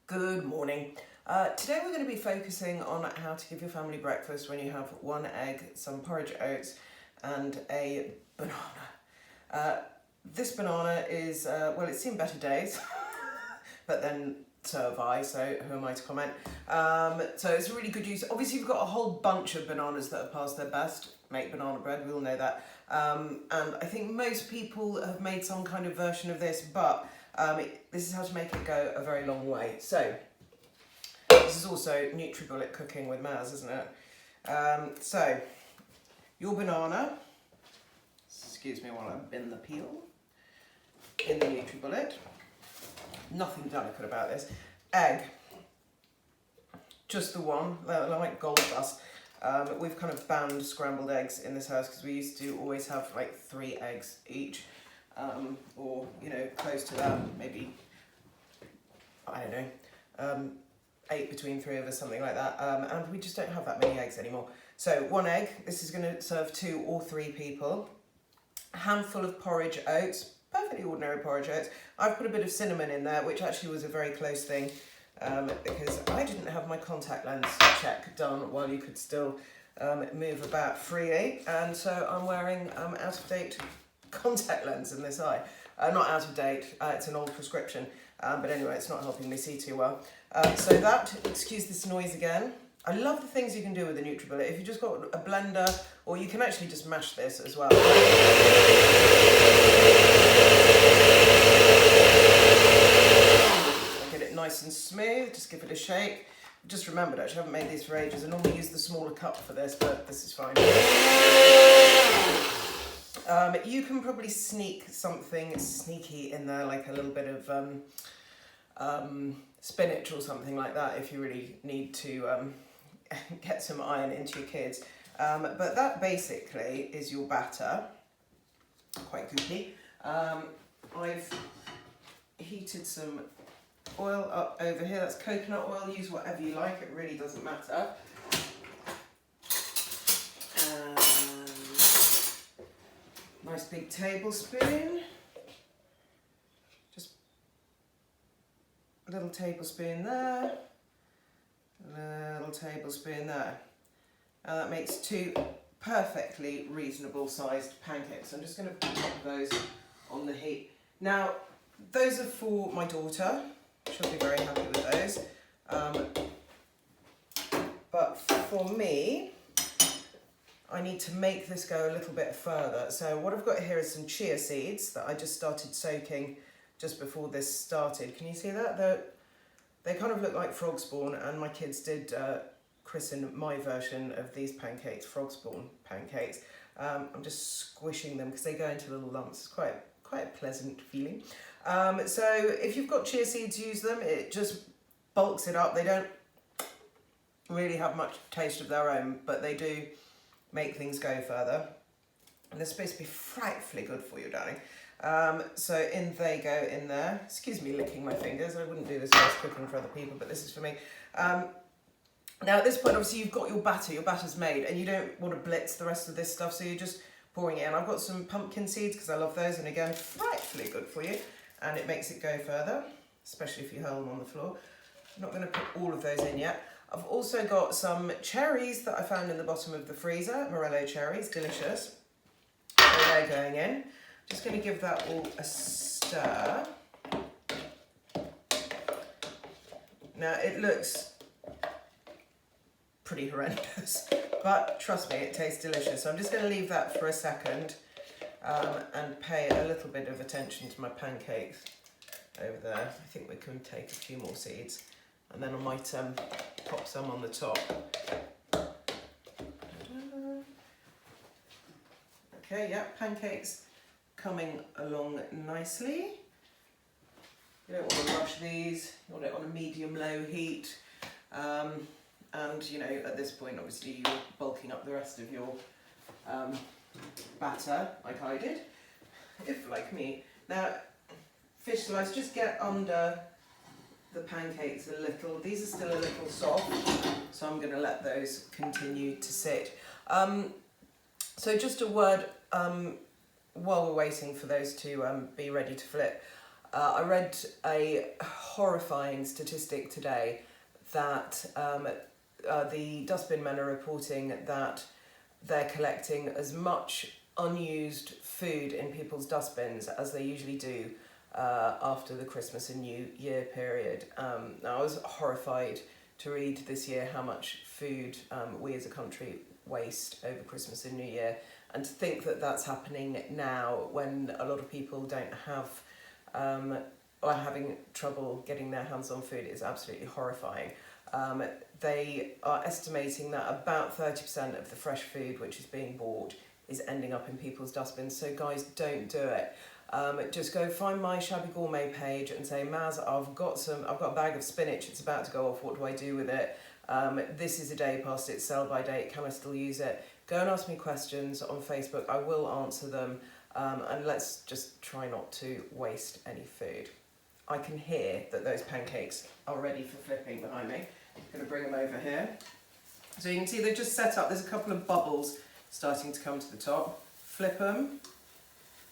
Good morning. Today we're going to be focusing on how to give your family breakfast when you have one egg, some porridge oats and a banana. This banana is, well, it's seen better days, but then so have I, so who am I to comment? So it's a really good use. Obviously you've got a whole bunch of bananas that have passed their best. Make banana bread, we all know that. And I think most people have made some kind of version of this, but this is how to make it go a very long way. So this is also NutriBullet cooking with Maz, isn't it? So your banana, excuse me while I bin the peel, in the NutriBullet. Nothing delicate about this. Egg, just the one, like gold dust. We've kind of banned scrambled eggs in this house because we used to always have like 3 eggs each, or you know, close to that, maybe, I don't know, 8 between 3 of us, something like that, and we just don't have that many eggs anymore. So 1 egg, this is going to serve 2 or 3 people. A handful of porridge oats, perfectly ordinary porridge oats. I've put a bit of cinnamon in there, which actually was a very close thing, because I didn't have my contact lens check done while you could still move about freely, and so I'm wearing out-of-date contact lens in this eye. Not out of date, it's an old prescription, but anyway, it's not helping me see too well. So that, excuse this noise again. I love the things you can do with the NutriBullet. If you've just got a blender, or you can actually just mash this as well. Get it nice and smooth, just give it a shake. Just remembered, actually, I haven't made these for ages. I normally use the smaller cup for this, but this is fine. You can probably sneak something sneaky in there, like a little bit of spinach or something like that, if you really need to get some iron into your kids. But that basically is your batter. Quite goopy. I've heated some oil up over here. That's coconut oil. Use whatever you like. It really doesn't matter. Nice big tablespoon. Just a little tablespoon there. A little tablespoon there. And that makes 2 perfectly reasonable sized pancakes. I'm just going to pop those on the heat. Now, those are for my daughter. She'll be very happy with those. But for me, I need to make this go a little bit further. So what I've got here is some chia seeds that I just started soaking just before this started. Can you see that? They kind of look like frog spawn, and my kids did christen my version of these pancakes, frog spawn pancakes. I'm just squishing them because they go into little lumps. It's quite a pleasant feeling. So if you've got chia seeds, use them. It just bulks it up. They don't really have much taste of their own, but they do make things go further. And they're supposed to be frightfully good for you, darling. So in they go in there. Excuse me licking my fingers. I wouldn't do this whilst cooking for other people, but this is for me. Now at this point, obviously you've got your batter. Your batter's made, and you don't want to blitz the rest of this stuff, so you're just pouring it in. I've got some pumpkin seeds because I love those, and again, frightfully good for you. And it makes it go further, especially if you hurl them on the floor. I'm not going to put all of those in yet. I've also got some cherries that I found in the bottom of the freezer, Morello cherries, delicious. So they're going in. Just going to give that all a stir. Now it looks pretty horrendous, but trust me, it tastes delicious. So I'm just going to leave that for a second and pay a little bit of attention to my pancakes over there. I think we can take a few more seeds, and then I might pop some on the top. Okay, yeah, pancakes coming along nicely. You don't want to rush these. You want it on a medium-low heat. And you know, at this point, obviously, you're bulking up the rest of your batter, like I did, if like me. Now, fish slice, just get under the pancakes a little. These are still a little soft, so I'm going to let those continue to sit. So just a word while we're waiting for those to be ready to flip. I read a horrifying statistic today that the dustbin men are reporting that they're collecting as much unused food in people's dustbins as they usually do after the Christmas and New Year period. Now, I was horrified to read this year how much food we as a country waste over Christmas and New Year, and to think that that's happening now when a lot of people don't have or are having trouble getting their hands on food is absolutely horrifying. They are estimating that about 30% of the fresh food which is being bought is ending up in people's dustbins. So guys, don't do it. Just go find my Shabby Gourmet page and say, Maz, I've got a bag of spinach, it's about to go off, what do I do with it? This is a day past its sell by date, can I still use it? Go and ask me questions on Facebook, I will answer them, and let's just try not to waste any food. I can hear that those pancakes are ready for flipping behind me. I'm going to bring them over here. So you can see they're just set up, there's a couple of bubbles starting to come to the top. Flip them.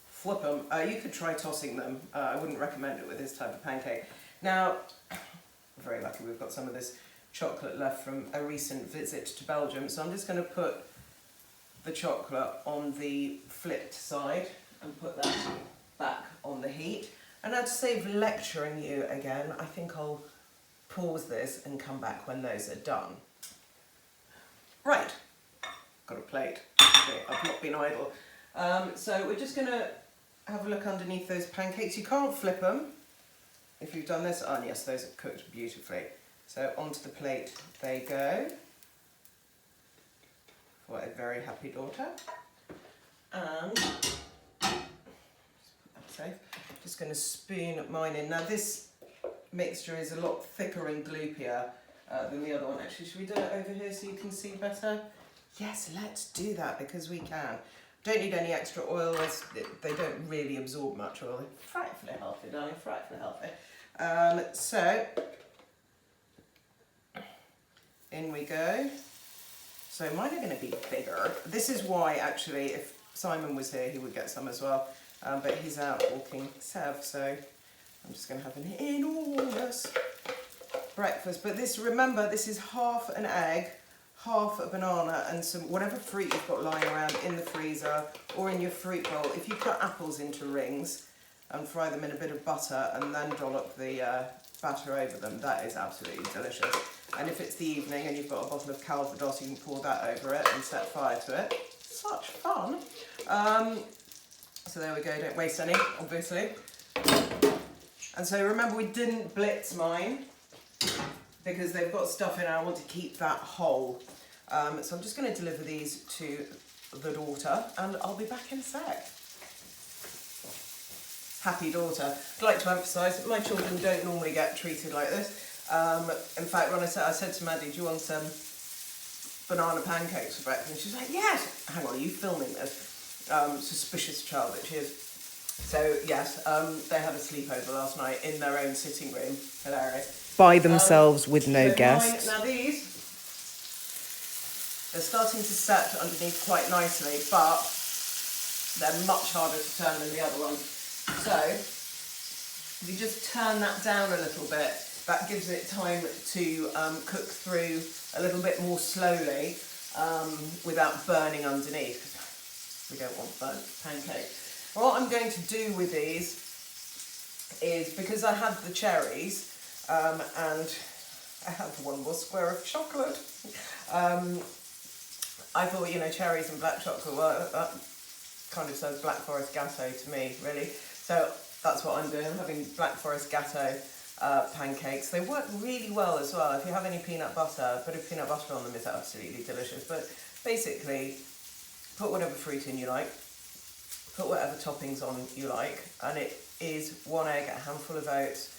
Flip them. You could try tossing them. I wouldn't recommend it with this type of pancake. Now, I'm very lucky we've got some of this chocolate left from a recent visit to Belgium, so I'm just going to put the chocolate on the flipped side and put that back on the heat. And now, to save lecturing you again, I think I'll pause this and come back when those are done. Right, got a plate. Okay, I've not been idle. So we're just going to have a look underneath those pancakes. You can't flip them if you've done this. Oh, and yes, those are cooked beautifully. So onto the plate they go for a very happy daughter. And just put that safe. Just going to spoon mine in. Now this mixture is a lot thicker and gloopier than the other one. Actually, should we do it over here so you can see better? Yes, let's do that because we can. Don't need any extra oil, as they don't really absorb much oil. They're frightfully healthy, darling, frightfully healthy. So, in we go. So mine are going to be bigger. This is why, actually, if Simon was here, he would get some as well. But he's out walking Sev, so I'm just going to have an enormous breakfast. But this, remember, this is half an egg, half a banana, and some whatever fruit you've got lying around in the freezer or in your fruit bowl. If you cut apples into rings and fry them in a bit of butter and then dollop the batter over them, that is absolutely delicious. And if it's the evening and you've got a bottle of Calvados, you can pour that over it and set fire to it. Such fun. So there we go, don't waste any, obviously. And so remember, we didn't blitz mine because they've got stuff in and I want to keep that whole. So I'm just going to deliver these to the daughter and I'll be back in a sec. Happy daughter. I'd like to emphasise that my children don't normally get treated like this. In fact, when I said to Maddie, do you want some banana pancakes for breakfast? And she's like, yes. Hang on, are you filming this? Suspicious child that she is. So yes, they had a sleepover last night in their own sitting room. Hilarious. By themselves with no guests. Now these, they're starting to set underneath quite nicely, but they're much harder to turn than the other ones. So if you just turn that down a little bit, that gives it time to cook through a little bit more slowly without burning underneath. We don't want burnt pancake. What I'm going to do with these is, because I have the cherries and I have one more square of chocolate, I thought, you know, cherries and black chocolate, well, that kind of says Black Forest Gâteau to me, really. So that's what I'm doing. I'm having Black Forest Gâteau pancakes. They work really well as well. If you have any peanut butter, a bit of peanut butter on them is absolutely delicious. But basically, put whatever fruit in you like, put whatever toppings on you like, and it is one egg, a handful of oats,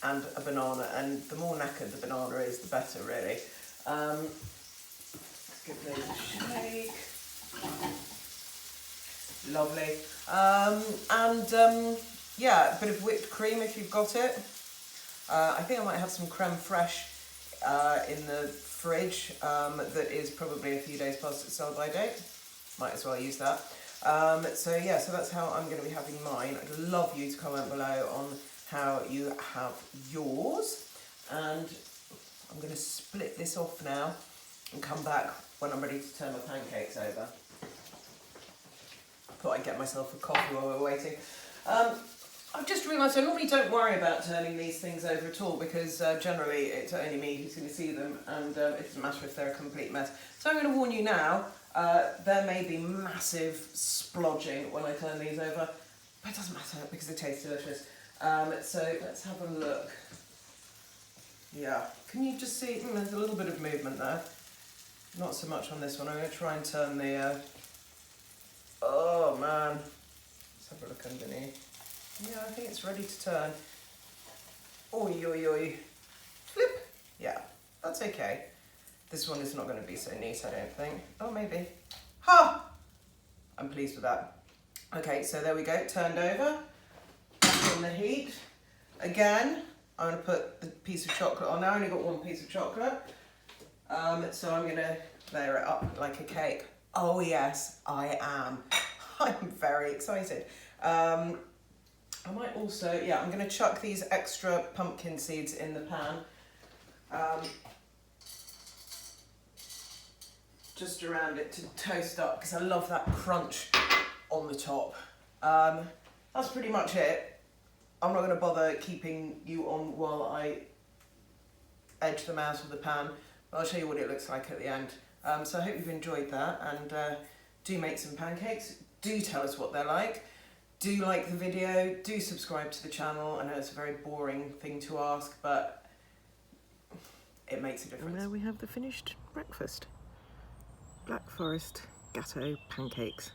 and a banana. And the more knackered the banana is, the better, really. Let's give those a shake. Lovely. Yeah, a bit of whipped cream if you've got it. I think I might have some creme fraiche in the fridge that is probably a few days past its sell by date. Might as well use that. So yeah, so that's how I'm going to be having mine. I'd love you to comment below on how you have yours. And I'm going to split this off now and come back when I'm ready to turn my pancakes over. Thought I'd get myself a coffee while we're waiting. I've just realised I normally don't worry about turning these things over at all because generally it's only me who's going to see them, and it doesn't matter if they're a complete mess. So I'm going to warn you now, there may be massive splodging when I turn these over, but it doesn't matter because they taste delicious. So let's have a look. Yeah, can you just see, there's a little bit of movement there. Not so much on this one. I'm going to try and turn the, oh man, let's have a look underneath. Yeah, I think it's ready to turn. Oi, oi, oi. Flip. Yeah, that's okay. This one is not going to be so neat, I don't think. Oh, maybe. Ha! I'm pleased with that. Okay, so there we go, turned over. Back on the heat. Again, I'm going to put the piece of chocolate on. Now I only got one piece of chocolate. So I'm going to layer it up like a cake. Oh yes, I am. I'm very excited. I might also, yeah, I'm going to chuck these extra pumpkin seeds in the pan. Just around it to toast up because I love that crunch on the top. That's pretty much it. I'm not going to bother keeping you on while I edge them out of the pan. But I'll show you what it looks like at the end. So I hope you've enjoyed that, and do make some pancakes. Do tell us what they're like. Do like the video, do subscribe to the channel. I know it's a very boring thing to ask, but it makes a difference. And there we have the finished breakfast. Black Forest Gâteau pancakes.